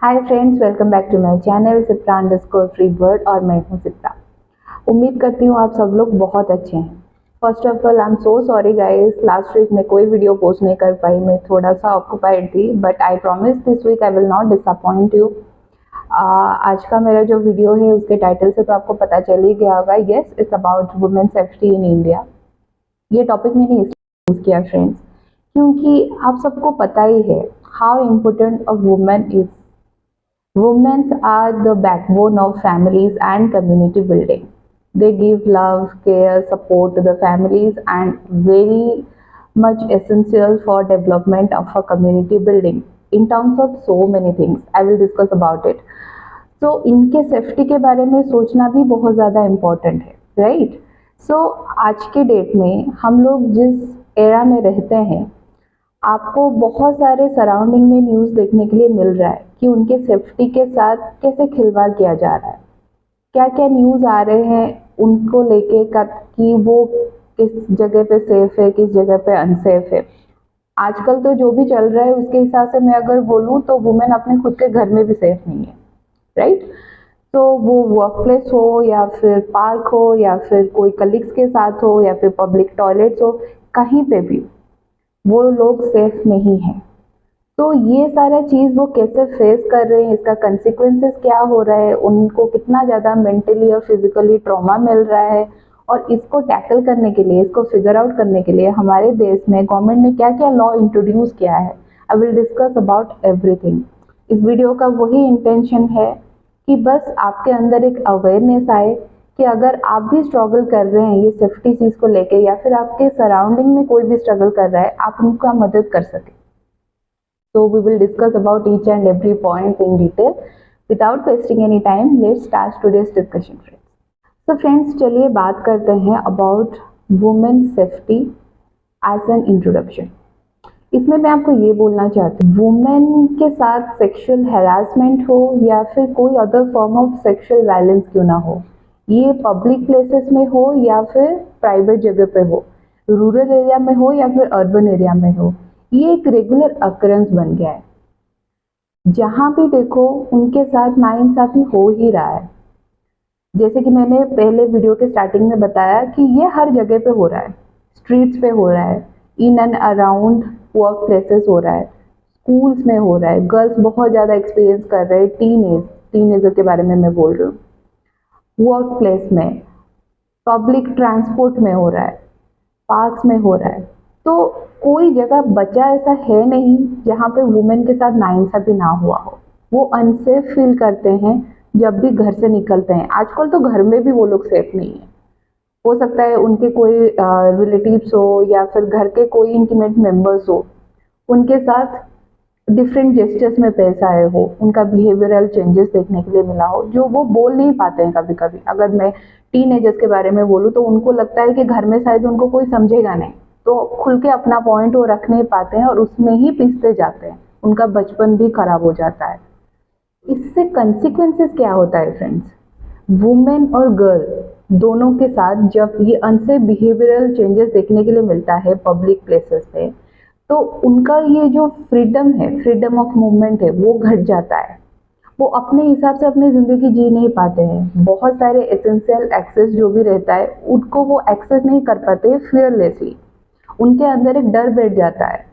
Hi friends, welcome back to my channel Sipra_free_bird और मैं हूँ सिप्रा। उम्मीद करती हूँ आप सब लोग बहुत अच्छे हैं। First of all I am so sorry guys, last week मैं कोई वीडियो पोस्ट नहीं कर पाई, मैं थोड़ा सा ऑक्यूपाइड थी, but I promise this week I will not disappoint you. आज का मेरा जो वीडियो है उसके टाइटल से तो आपको पता चल ही गया होगा। Yes, it's about women safety in India. ये टॉपिक मैंने इसलिए यूज किया फ्रेंड्स क्योंकि आप सबको पता ही है how important a women is. Women are the backbone of families and community building. They give love, care, support to the families and very much essential for development of a community building in terms of so many things. I will discuss about it. So इनके safety के बारे में सोचना भी बहुत ज़्यादा important है, right? सो आज के डेट में हम लोग जिस एरा में रहते हैं, आपको बहुत सारे सराउंडिंग में न्यूज़ देखने के लिए मिल रहा है कि उनके सेफ्टी के साथ कैसे खिलवाड़ किया जा रहा है। क्या क्या न्यूज़ आ रहे हैं उनको लेके कि वो किस जगह पे सेफ है, किस जगह पे अनसेफ है। आजकल तो जो भी चल रहा है उसके हिसाब से मैं अगर बोलूँ तो वुमेन अपने खुद के घर में भी सेफ नहीं है, राइट? तो वो वर्क प्लेस हो या फिर पार्क हो या फिर कोई कलीग्स के साथ हो या फिर पब्लिक टॉयलेट्स हो, कहीं पे भी वो लोग सेफ नहीं हैं। तो ये सारा चीज़ वो कैसे फेस कर रहे हैं, इसका कंसिक्वेंसेस क्या हो रहा है, उनको कितना ज़्यादा मेंटली और फिजिकली ट्रॉमा मिल रहा है, और इसको टैकल करने के लिए, इसको फिगर आउट करने के लिए हमारे देश में गवर्नमेंट ने क्या क्या लॉ इंट्रोड्यूस किया है। I will discuss about everything. इस वीडियो का वही इंटेंशन है कि बस आपके अंदर एक अवेयरनेस आए कि अगर आप भी स्ट्रगल कर रहे हैं ये सेफ्टी चीज़ को लेके, या फिर आपके सराउंडिंग में कोई भी स्ट्रगल कर रहा है, आप उनका मदद कर सकें। So we will discuss about each and every point in detail. Without wasting any time, let's start today's discussion, friends. So friends, चलिए बात करते हैं about women safety as an introduction. इसमें मैं आपको ये बोलना चाहती हूँ, वुमेन के साथ सेक्सुअल हैरासमेंट हो या फिर कोई other form of sexual violence क्यों ना हो, ये पब्लिक प्लेसेस में हो या फिर प्राइवेट जगह पे हो, रूरल एरिया में हो या फिर अर्बन एरिया में हो, ये एक रेगुलर अकरेंस बन गया है। जहाँ भी देखो उनके साथ नाइंसाफी हो ही रहा है। जैसे कि मैंने पहले वीडियो के स्टार्टिंग में बताया कि ये हर जगह पे हो रहा है, स्ट्रीट्स पे हो रहा है, in and around work places हो रहा है, स्कूल्स में हो रहा है। गर्ल्स बहुत ज़्यादा एक्सपीरियंस कर रहे हैं, टीनेजर के बारे में मैं बोल रही हूँ। वर्क प्लेस में, पब्लिक ट्रांसपोर्ट में हो रहा है, पार्क्स में हो रहा है। तो कोई जगह बचा ऐसा है नहीं जहाँ पे वुमेन के साथ नाइंसाफी ना हुआ हो। वो अनसेफ फील करते हैं जब भी घर से निकलते हैं। आजकल तो घर में भी वो लोग सेफ नहीं है। हो सकता है उनके कोई रिलेटिव्स हो या फिर घर के कोई इंटीमेट मेंबर्स हो, उनके साथ डिफरेंट जेस्चर्स में पेश आए हो, उनका बिहेवियरल चेंजेस देखने के लिए मिला हो जो वो बोल नहीं पाते हैं कभी कभी। अगर मैं टीनेजर्स के बारे में बोलूँ तो उनको लगता है कि घर में शायद उनको कोई समझेगा नहीं, तो खुल के अपना पॉइंट वो रख नहीं पाते हैं और उसमें ही पिसते जाते हैं। उनका बचपन भी खराब हो जाता है। इससे कंसिक्वेंसेस क्या होता है फ्रेंड्स? वुमेन और गर्ल दोनों के साथ जब ये अनसेफ बिहेवियरल चेंजेस देखने के लिए मिलता है पब्लिक प्लेसेस पे, तो उनका ये जो फ्रीडम है, फ्रीडम ऑफ मूवमेंट है, वो घट जाता है। वो अपने हिसाब से अपनी ज़िंदगी जी नहीं पाते हैं। बहुत सारे एसेंशियल एक्सेस जो भी रहता है उनको वो एक्सेस नहीं कर पाते फियरलेसली। उनके अंदर एक डर बैठ जाता है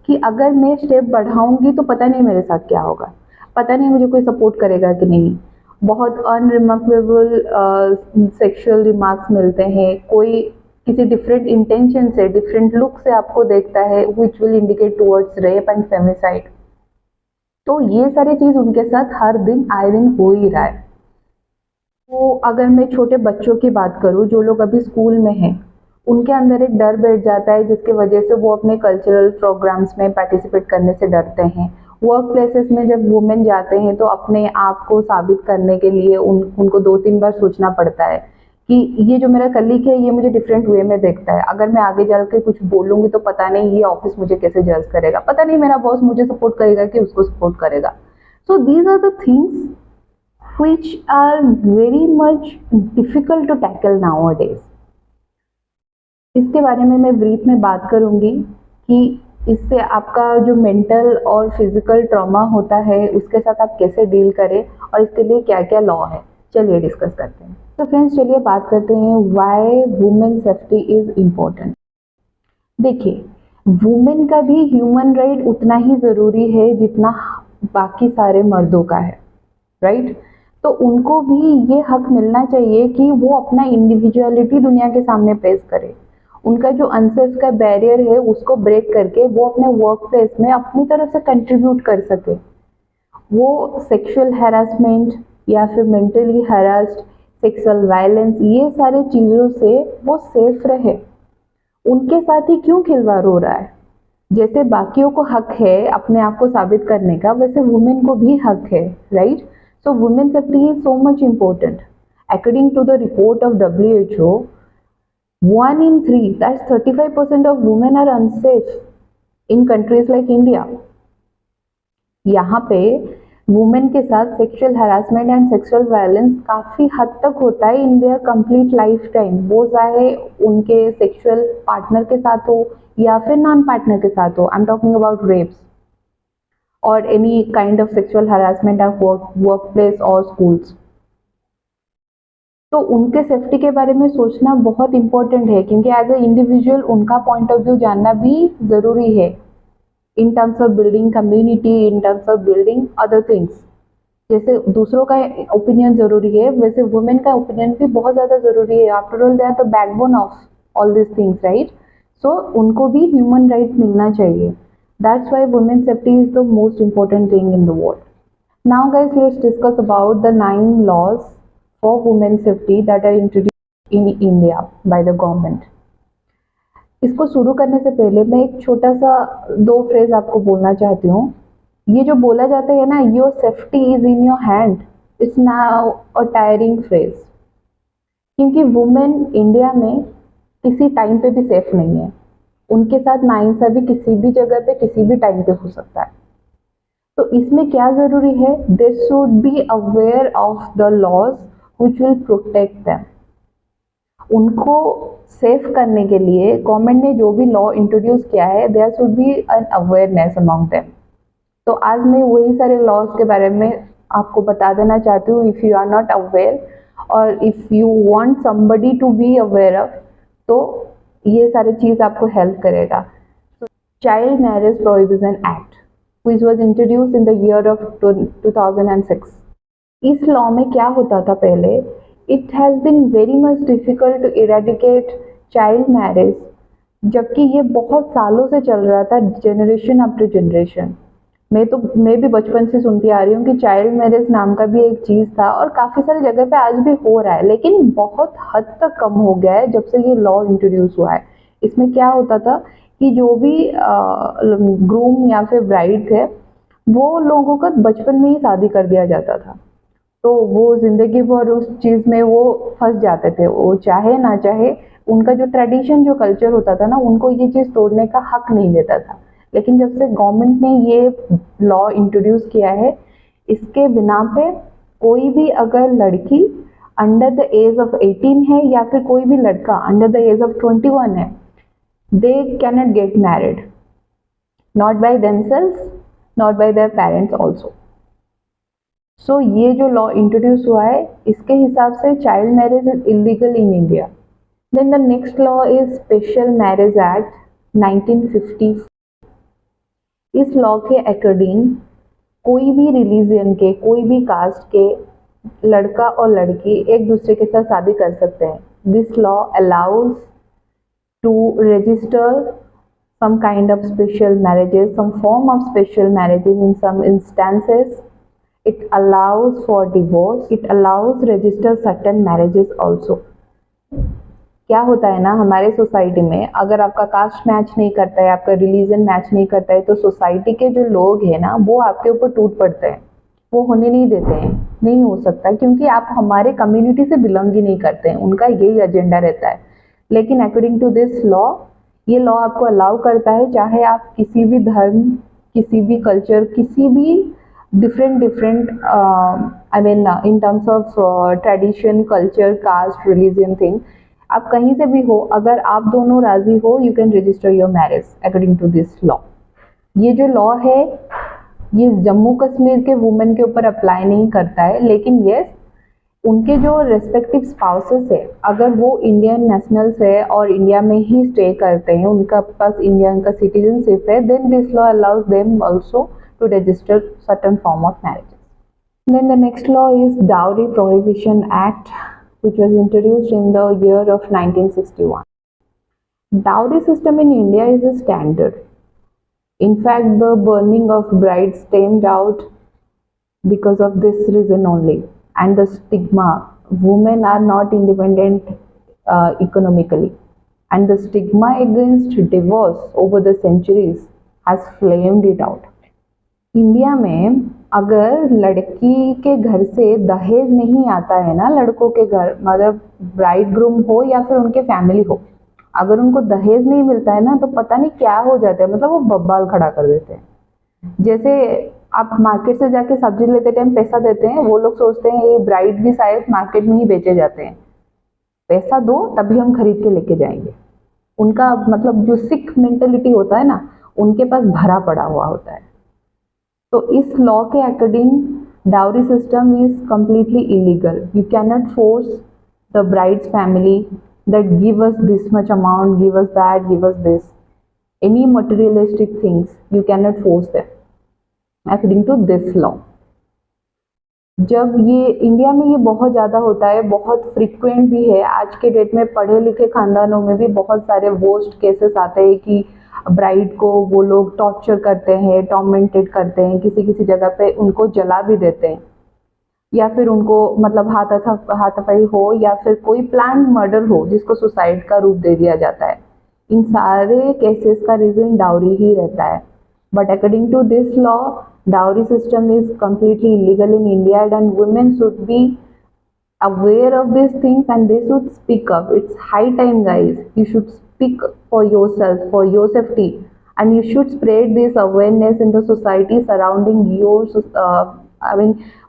कि अगर मैं स्टेप बढ़ाऊंगी तो पता नहीं मेरे साथ क्या होगा, पता नहीं मुझे कोई सपोर्ट करेगा कि नहीं। बहुत अनरिमार्केबल सेक्सुअल रिमार्क्स मिलते हैं, कोई किसी डिफरेंट इंटेंशन से, डिफरेंट लुक से आपको देखता है, which will indicate towards rape and femicide. तो ये सारी चीज़ उनके साथ हर दिन आए दिन हो ही रहा है। तो अगर मैं छोटे बच्चों की बात करूँ जो लोग अभी स्कूल में हैं, उनके अंदर एक डर बैठ जाता है जिसकी वजह से वो अपने कल्चरल प्रोग्राम्स में पार्टिसिपेट करने से डरते हैं। वर्क प्लेसेस में जब वुमेन जाते हैं तो अपने आप को साबित करने के लिए उनको 2-3 बार सोचना पड़ता है कि ये जो मेरा कलीग है ये मुझे डिफरेंट वे में देखता है, अगर मैं आगे चल के कुछ बोलूँगी तो पता नहीं ये ऑफिस मुझे कैसे जज करेगा, पता नहीं मेरा बॉस मुझे सपोर्ट करेगा कि उसको सपोर्ट करेगा। So these are the things which are very much difficult to tackle nowadays। इसके बारे में मैं ब्रीफ में बात करूंगी कि इससे आपका जो मेंटल और फिजिकल ट्रॉमा होता है उसके साथ आप कैसे डील करें और इसके लिए क्या क्या लॉ है, चलिए डिस्कस करते हैं। तो फ्रेंड्स चलिए बात करते हैं why women safety is important. देखिए, वुमेन का भी ह्यूमन राइट उतना ही ज़रूरी है जितना बाकी सारे मर्दों का है, राइट? तो उनको भी ये हक मिलना चाहिए कि वो अपना इंडिविजुअलिटी दुनिया के सामने पेश करे। उनका जो अनसेफ का बैरियर है उसको ब्रेक करके वो अपने वर्क प्लेस में अपनी तरफ से कंट्रीब्यूट कर सके। वो सेक्सुअल हैरासमेंट या फिर मेंटली हरास्ड, सेक्सुअल वायलेंस, ये सारे चीज़ों से वो सेफ रहे। उनके साथ ही क्यों खिलवाड़ हो रहा है? जैसे बाकियों को हक है अपने आप को साबित करने का, वैसे वुमेन को भी हक है, right? So women safety is so much important. According to the report of WHO, 1 in 3, that's 35% of women are unsafe in countries like India. यहाँ पे वुमेन के साथ sexual harassment and sexual violence काफ़ी हद तक होता है in their complete life time, वो चाहे उनके सेक्सुअल पार्टनर के साथ हो या फिर नॉन पार्टनर के साथ हो। I am talking about rapes और any kind of sexual harassment at work place और स्कूल्स। तो उनके सेफ्टी के बारे में सोचना बहुत इंपॉर्टेंट है, क्योंकि एज ए इंडिविजुअल उनका पॉइंट ऑफ व्यू जानना भी ज़रूरी है इन terms of building community, in terms of building other things. जैसे दूसरों का ओपिनियन ज़रूरी है, वैसे वुमेन का ओपिनियन भी बहुत ज़्यादा ज़रूरी है। After all they are the backbone of all this things, right? So उनको भी ह्यूमन राइट मिलना चाहिए। That's why women safety is the most important thing in the world. Now guys, let's discuss about the 9 laws for women safety that are introduced in India by the government. इसको शुरू करने से पहले मैं एक छोटा सा 2 फ्रेज आपको बोलना चाहती हूँ। ये जो बोला जाता है ना, your safety is in your hand, it's now a tiring phrase, क्योंकि वुमेन इंडिया में किसी टाइम पे भी सेफ नहीं है। उनके साथ नाइंसाफी किसी भी जगह पे किसी भी टाइम पे हो सकता है। तो इसमें क्या ज़रूरी है? They should be aware of the laws which will protect them. उनको सेफ करने के लिए गवर्नमेंट ने जो भी लॉ इंट्रोड्यूस किया है, there should be an awareness among them. तो आज मैं वही सारे लॉज के बारे में आपको बता देना चाहती हूँ। If you are not aware और if you want somebody to be aware of, तो ये सारी चीज़ आपको हेल्प करेगा। Child marriage prohibition act which was introduced in the year of 2006. इस लॉ में क्या होता था पहले? It has been very much difficult to eradicate child marriage, जबकि ये बहुत सालों से चल रहा था, जनरेशन आफ्टर जनरेशन। मैं भी बचपन से सुनती आ रही हूँ कि चाइल्ड मैरिज नाम का भी एक चीज़ था और काफ़ी सारी जगह पे आज भी हो रहा है, लेकिन बहुत हद तक कम हो गया है जब से ये लॉ इंट्रोड्यूस हुआ है। इसमें क्या होता था कि जो भी ग्रूम या फिर ब्राइड थे, वो लोगों का बचपन में ही शादी कर दिया जाता था, तो वो ज़िंदगी भर उस चीज़ में वो फंस जाते थे। वो चाहे ना चाहे, उनका जो ट्रेडिशन, जो कल्चर होता था ना, उनको ये चीज़ तोड़ने का हक नहीं देता था। लेकिन जब से गवर्नमेंट ने ये लॉ इंट्रोड्यूस किया है, इसके बिना पे कोई भी अगर लड़की अंडर द एज ऑफ 18 है या फिर कोई भी लड़का अंडर द एज ऑफ 21 है, they cannot get married, not by themselves, not by their parents also. So ये जो लॉ इंट्रोड्यूस हुआ है, इसके हिसाब से child marriage is illegal in India. Then the next law is special marriage act 1950। इस law के अकॉर्डिंग कोई भी रिलीजन के, कोई भी कास्ट के लड़का और लड़की एक दूसरे के साथ शादी कर सकते हैं। This law allows to register some kind of special marriages, some form of special marriages in some instances. It allows for divorce. It allows register certain marriages also. क्या होता है ना, हमारे सोसाइटी में अगर आपका कास्ट मैच नहीं करता है, आपका रिलीजन मैच नहीं करता है, तो सोसाइटी के जो लोग हैं ना, वो आपके ऊपर टूट पड़ते हैं, वो होने नहीं देते हैं। नहीं हो सकता, क्योंकि आप हमारे कम्युनिटी से बिलोंग ही नहीं करते हैं, उनका यही एजेंडा रहता है। लेकिन अकॉर्डिंग टू दिस लॉ, ये लॉ आपको अलाउ करता है, चाहे आप किसी भी धर्म, किसी भी कल्चर, किसी भी different I mean in terms of tradition, culture, caste, religion thing, आप कहीं से भी हो, अगर आप दोनों राजी हो, you can register your marriage according to this law. ये जो लॉ है ये जम्मू कश्मीर के वुमेन के ऊपर अप्लाई नहीं करता है, लेकिन यस उनके जो रेस्पेक्टिव स्पाउसेस है, अगर वो इंडियन नेशनल्स है और इंडिया में ही स्टे करते हैं, उनका पास इंडियन का सिटीजनशिप है, then this law allows them also to register certain form of marriages. Then the next law is Dowry Prohibition Act, which was introduced in the year of 1961. Dowry system in India is a standard. In fact, the burning of brides stemmed out because of this reason only, and the stigma. Women are not independent economically, and the stigma against divorce over the centuries has flamed it out. India में अगर लड़की के घर से दहेज नहीं आता है ना, लड़कों के घर मतलब ब्राइड ग्रूम हो या फिर उनके फैमिली हो, अगर उनको दहेज नहीं मिलता है ना तो पता नहीं क्या हो जाता है, मतलब वो बब्बाल खड़ा कर देते हैं. जैसे आप मार्केट से जाके सब्जी लेते टाइम पैसा देते हैं, वो लोग सोचते हैं ये ब्राइड भी शायद मार्केट में ही बेचे जाते हैं, पैसा दो तभी हम खरीद के लेके जाएंगे. उनका मतलब जो सिख मेंटेलिटी होता है ना, उनके पास भरा पड़ा हुआ होता है. तो इस लॉ के according dowry system is completely illegal. You can not force the brides family that give us this much amount, give us that, give us this. Any materialistic things, you cannot force them according to this law. जब ये India में ये बहुत ज़्यादा होता है, बहुत frequent भी है. आज के डेट में पढ़े लिखे खानदानों में भी बहुत सारे वर्स्ट केसेस आते हैं कि ब्राइड को वो लोग टॉर्चर करते हैं, टॉर्मेंटेड करते हैं, किसी किसी जगह पे उनको जला भी देते हैं, या फिर उनको मतलब हाथापाई हो, या फिर कोई प्लान मर्डर हो जिसको सुसाइड का रूप दे दिया जाता है. इन सारे केसेस का रीजन डाउरी ही रहता है. But according to this law dowry system is completely illegal in India and women should be aware of these things and they should speak up. It's high time, guys. You should speak for yourself, for your safety, and you should spread this awareness in the society surrounding your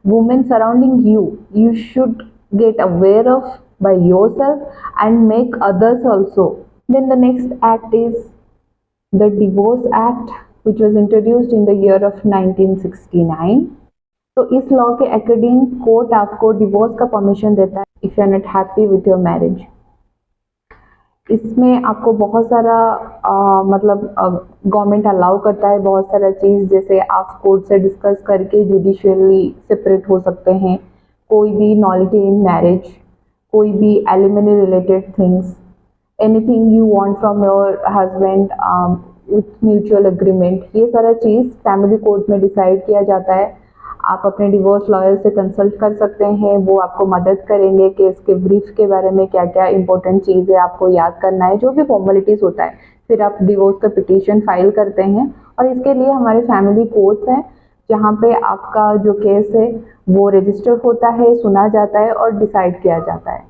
women surrounding you. You should get aware of by yourself and make others also. Then the next act is the Divorce Act, which was introduced in the year of 1969. तो इस law के according court आपको divorce का permission देता है if you are not happy with your marriage. इसमें आपको बहुत सारा मतलब गवर्नमेंट अलाउ करता है बहुत सारा चीज़, जैसे आप कोर्ट से डिस्कस करके जुडिशियली सेपरेट हो सकते हैं, कोई भी नॉलिटी इन मैरिज, कोई भी alimony related things, anything you want from your husband with mutual agreement, ये सारा चीज़ फैमिली कोर्ट में डिसाइड किया जाता है. आप अपने डिवोर्स लॉयर से कंसल्ट कर सकते हैं, वो आपको मदद करेंगे कि इसके ब्रीफ के बारे में क्या क्या इंपॉर्टेंट चीज़ है आपको याद करना है, जो भी फॉर्मेलिटीज़ होता है. फिर आप डिवोर्स का पिटीशन फाइल करते हैं और इसके लिए हमारे फैमिली कोर्ट्स हैं जहाँ पे आपका जो केस है वो रजिस्टर होता है, सुना जाता है और डिसाइड किया जाता है.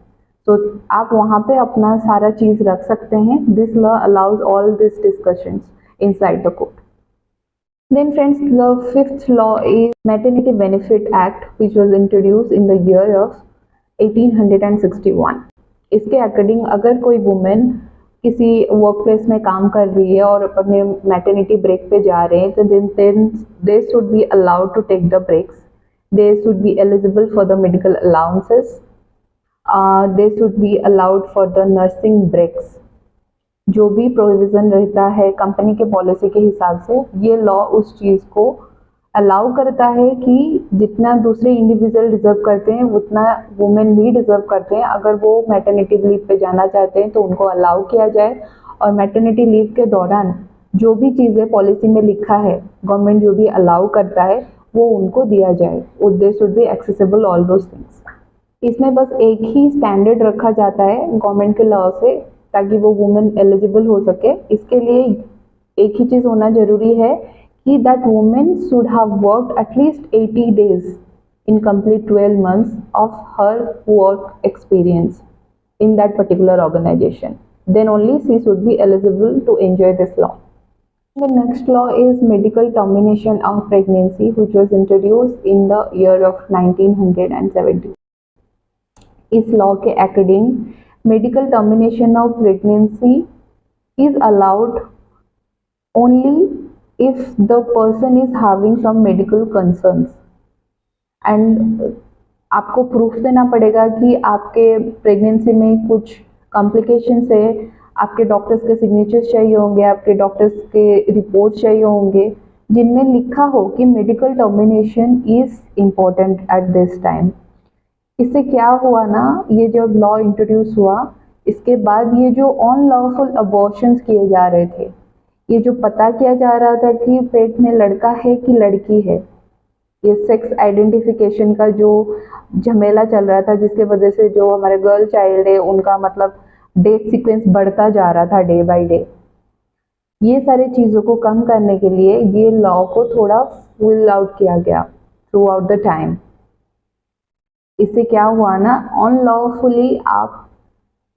तो आप वहाँ पे अपना सारा चीज़ रख सकते हैं. This law allows all this discussions inside the court. Then friends, the fifth law is Maternity Benefit Act, which was introduced in the year of 1861. इसके अकॉर्डिंग अगर कोई वुमेन किसी वर्क प्लेस में काम कर रही है और अपने मैटरनिटी ब्रेक पे जा रहे हैं, तो then they should be allowed to take the breaks. They should be eligible for the medical allowances. They should be allowed for the nursing breaks. जो भी प्रोविज़न रहता है कंपनी के पॉलिसी के हिसाब से, ये लॉ उस चीज़ को अलाउ करता है कि जितना दूसरे इंडिविजुअल डिज़र्व करते हैं उतना वुमेन भी डिज़र्व करते हैं. अगर वो मैटरनिटी लीव पे जाना चाहते हैं तो उनको अलाउ किया जाए, और मैटरनिटी लीव के दौरान जो भी चीज़ें पॉलिसी में लिखा है, गवर्नमेंट जो भी अलाउ करता है वो उनको दिया जाए. दे should be accessible all those things. इसमें बस एक ही स्टैंडर्ड रखा जाता है गवर्नमेंट के लॉ से ताकि वो वुमेन एलिजिबल हो सके. इसके लिए एक ही चीज़ होना ज़रूरी है कि that women should have worked at least 80 days in complete 12 months of her work experience in that particular organization. Then only she should be eligible to enjoy this law. The next law is Medical Termination of Pregnancy, which was introduced in the year of 1970. इस law के according medical termination of pregnancy is allowed only if the person is having some medical concerns and आपको proof देना पड़ेगा कि आपके pregnancy में कुछ complications है, आपके डॉक्टर्स के सिग्नेचर्स चाहिए होंगे, आपके डॉक्टर्स के रिपोर्ट्स चाहिए होंगे जिनमें लिखा हो कि medical termination is important at this time. इससे क्या हुआ ना, ये जब लॉ इंट्रोड्यूस हुआ इसके बाद ये जो अनलॉफुल अबॉर्शंस किए जा रहे थे, ये जो पता किया जा रहा था कि पेट में लड़का है कि लड़की है, ये सेक्स आइडेंटिफिकेशन का जो झमेला चल रहा था जिसके वजह से जो हमारे गर्ल चाइल्ड है उनका मतलब डेथ सीक्वेंस बढ़ता जा रहा था डे बाय डे, ये सारी चीज़ों को कम करने के लिए ये लॉ को थोड़ा फुल आउट किया गया थ्रू आउट द टाइम। इससे क्या हुआ ना, अनलॉफुली आप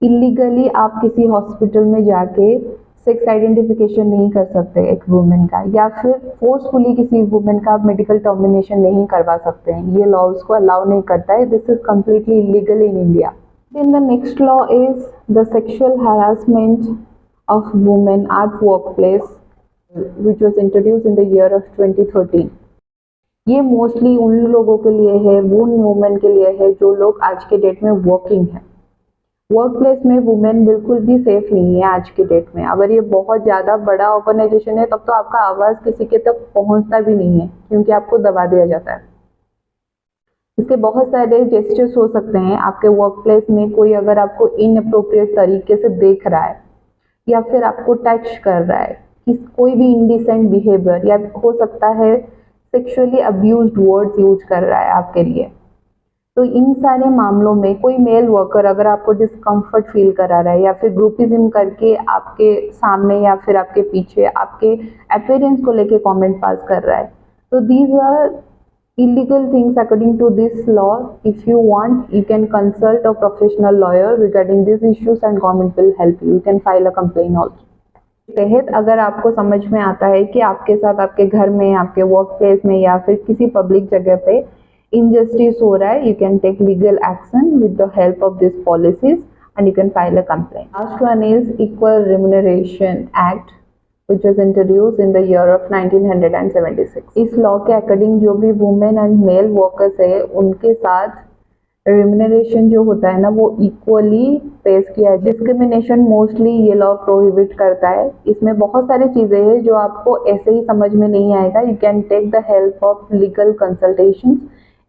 इलीगली आप किसी हॉस्पिटल में जाके सेक्स आइडेंटिफिकेशन नहीं कर सकते एक वुमेन का, या फिर फोर्सफुली किसी वुमेन का आप मेडिकल टर्मिनेशन नहीं करवा सकते हैं, ये लॉ उसको अलाउ नहीं करता है। This is completely illegal in India. Then the next law is the sexual harassment of women at work place which was introduce in the year of 2013। ये मोस्टली उन लोगों के लिए है, उन वुमेन के लिए है जो लोग आज के डेट में वर्किंग है। वर्क प्लेस में वुमेन बिल्कुल भी सेफ नहीं है आज के डेट में। अगर ये बहुत ज़्यादा बड़ा ऑर्गेनाइजेशन है तब तो आपका आवाज़ किसी के तक पहुंचता भी नहीं है क्योंकि आपको दबा दिया जाता है। इसके बहुत सारे जेस्चर्स हो सकते हैं। आपके वर्क प्लेस में कोई अगर आपको इनअप्रोप्रिएट तरीके से देख रहा है या फिर आपको टच कर रहा है, कोई भी इनडिसेंट बिहेवियर, या हो सकता है सेक्सुअली अब्यूज्ड वर्ड्स यूज कर रहा है आपके लिए, तो इन सारे मामलों में कोई मेल वर्कर अगर आपको डिस्कम्फर्ट फील करा रहा है या फिर ग्रुपिज्म करके आपके सामने या फिर आपके पीछे आपके अपीयरेंस को लेके कमेंट पास कर रहा है, तो these are illegal things according to this law. If you want, you can consult a professional lawyer regarding these issues and government will help you. You can file a complaint also. तहत अगर आपको समझ में आता है कि आपके साथ आपके घर में, आपके वर्क प्लेस में या फिर किसी पब्लिक जगह पे injustice हो रहा है, you can take legal action with the help of these policies and you can file a complaint. Last one is Equal Remuneration Act which was introduced in the year of 1976. इस law के according जो भी women and mail workers है उनके साथ remuneration जो होता है ना वो इक्वली पेश किया है। डिस्क्रिमिनेशन मोस्टली ये लॉ प्रोहिबिट करता है। इसमें बहुत सारी चीज़ें हैं जो आपको ऐसे ही समझ में नहीं आएगा। You can take the help of legal consultations,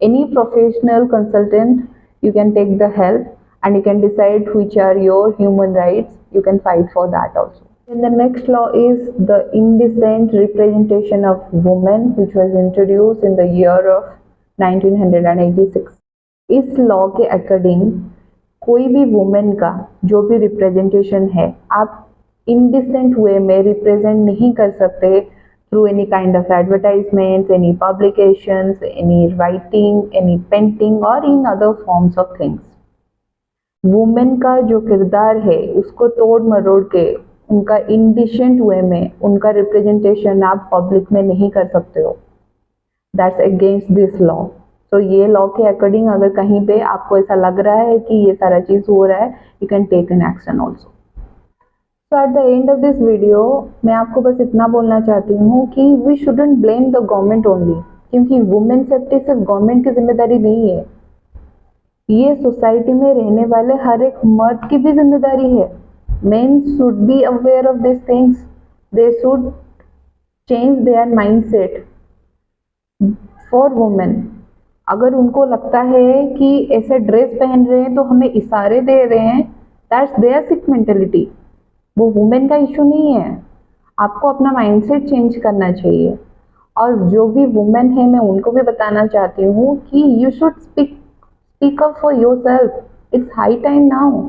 any professional consultant, you can take the help and you can decide which are your human rights. You can fight for that also. And the next law is the Indecent Representation of Women, which was introduced in the year of 1986. इस law के according कोई भी women का जो भी representation है आप indecent वे में रिप्रेजेंट नहीं कर सकते through any kind of advertisements, any publications, any writing, any painting or in other forms of things. Women का जो किरदार है उसको तोड़ मरोड़ के उनका इंडिसेंट वे में उनका रिप्रेजेंटेशन आप पब्लिक में नहीं कर सकते हो। That's against this law. तो ये लॉ के अकॉर्डिंग अगर कहीं पे आपको ऐसा लग रहा है कि ये सारा चीज़ हो रहा है, you can take an action also. तो at the end of this video मैं आपको बस इतना बोलना चाहती हूँ कि we shouldn't blame the government only, क्योंकि वुमेन सेफ्टी सिर्फ गवर्नमेंट की जिम्मेदारी नहीं है, ये सोसाइटी में रहने वाले हर एक मर्द की भी जिम्मेदारी है। Main should be aware of this things, they should change their mindset for women. अगर उनको लगता है कि ऐसे ड्रेस पहन रहे हैं तो हमें इशारे दे रहे हैं, दैट्स देयर सिक मेंटेलिटी, वो वुमेन का इशू नहीं है। आपको अपना माइंडसेट चेंज करना चाहिए। और जो भी वुमेन है मैं उनको भी बताना चाहती हूँ कि you should speak up for yourself, it's high time now.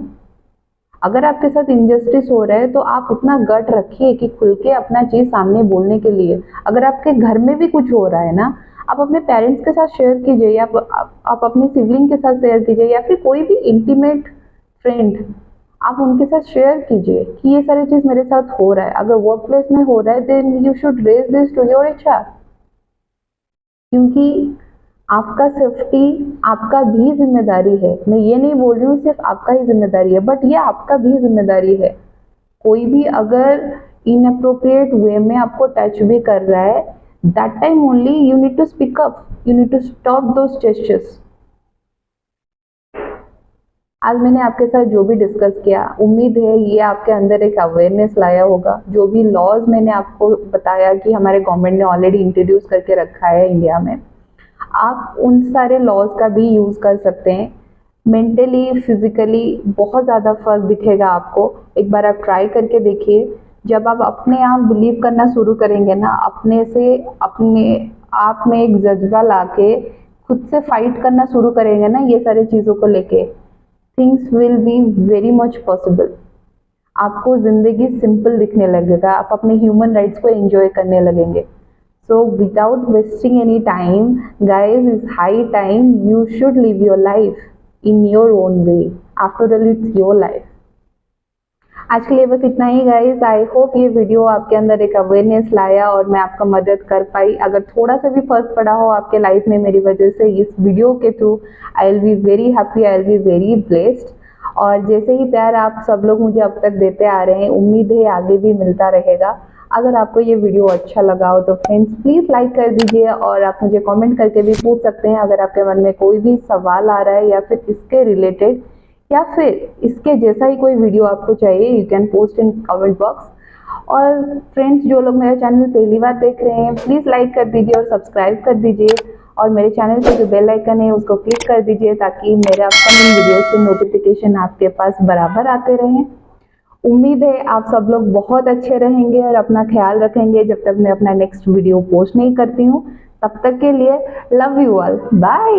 अगर आपके साथ इनजस्टिस हो रहा है तो आप उतना गट रखिए कि खुल के अपना चीज़ सामने बोलने के लिए। अगर आपके घर में भी कुछ हो रहा है ना, आप अपने पेरेंट्स के साथ शेयर कीजिए, या आप अपने सिबलिंग के साथ शेयर कीजिए, या फिर कोई भी इंटीमेट फ्रेंड आप उनके साथ शेयर कीजिए कि ये सारी चीज़ मेरे साथ हो रहा है। अगर वर्क प्लेस में हो रहा है then you should raise this to your HR, क्योंकि आपका सेफ्टी आपका भी जिम्मेदारी है। मैं ये नहीं बोल रही हूँ सिर्फ आपका ही जिम्मेदारी है, बट ये आपका भी जिम्मेदारी है। कोई भी अगर इनअप्रोप्रिएट वे में आपको टच भी कर रहा है, that time only you need to speak up, you need to stop those gestures. आज मैंने आपके साथ जो भी डिस्कस किया, उम्मीद है ये आपके अंदर एक अवेयरनेस लाया होगा। जो भी लॉज मैंने आपको बताया कि हमारे गवर्नमेंट ने ऑलरेडी इंट्रोड्यूस करके रखा है इंडिया में, आप उन सारे लॉज का भी यूज़ कर सकते हैं। मेंटली फिजिकली बहुत ज़्यादा फर्क दिखेगा आपको। एक बार आप ट्राई करके देखिए। जब आप अपने आप बिलीव करना शुरू करेंगे ना, अपने से अपने आप में एक जज्बा लाके खुद से फाइट करना शुरू करेंगे ना ये सारी चीज़ों को लेके, things will be very much possible. आपको ज़िंदगी सिंपल दिखने लगेगा, आप अपने ह्यूमन राइट्स को एंजॉय करने लगेंगे। So without wasting any time, guys, it's high time you should live your life in your own way. After all, it's your life. आज के लिए बस इतना ही गाइज। आई होप ये वीडियो आपके अंदर एक अवेयरनेस लाया और मैं आपका मदद कर पाई। अगर थोड़ा सा भी फर्क पड़ा हो आपके लाइफ में मेरी वजह से इस वीडियो के through, I will be very happy, I will be very blessed. और जैसे ही प्यार आप सब लोग मुझे अब तक देते आ रहे हैं, उम्मीद है आगे भी मिलता रहेगा। अगर आपको ये वीडियो अच्छा लगा हो तो फ्रेंड्स प्लीज़ लाइक कर दीजिए, और आप मुझे कमेंट करके भी पूछ सकते हैं अगर आपके मन में कोई भी सवाल आ रहा है या फिर इसके रिलेटेड या फिर इसके जैसा ही कोई वीडियो आपको चाहिए, you can post in comment box. और फ्रेंड्स जो लोग मेरा चैनल पहली बार देख रहे हैं प्लीज़ लाइक कर दीजिए और सब्सक्राइब कर दीजिए, और मेरे चैनल पे जो बेल आइकन है उसको क्लिक कर दीजिए ताकि मेरे अपकमिंग वीडियो के नोटिफिकेशन आपके पास बराबर आते रहें। उम्मीद है आप सब लोग बहुत अच्छे रहेंगे और अपना ख्याल रखेंगे जब तक मैं अपना नेक्स्ट वीडियो पोस्ट नहीं करती हूँ। तब तक के लिए लव यू ऑल, बाय।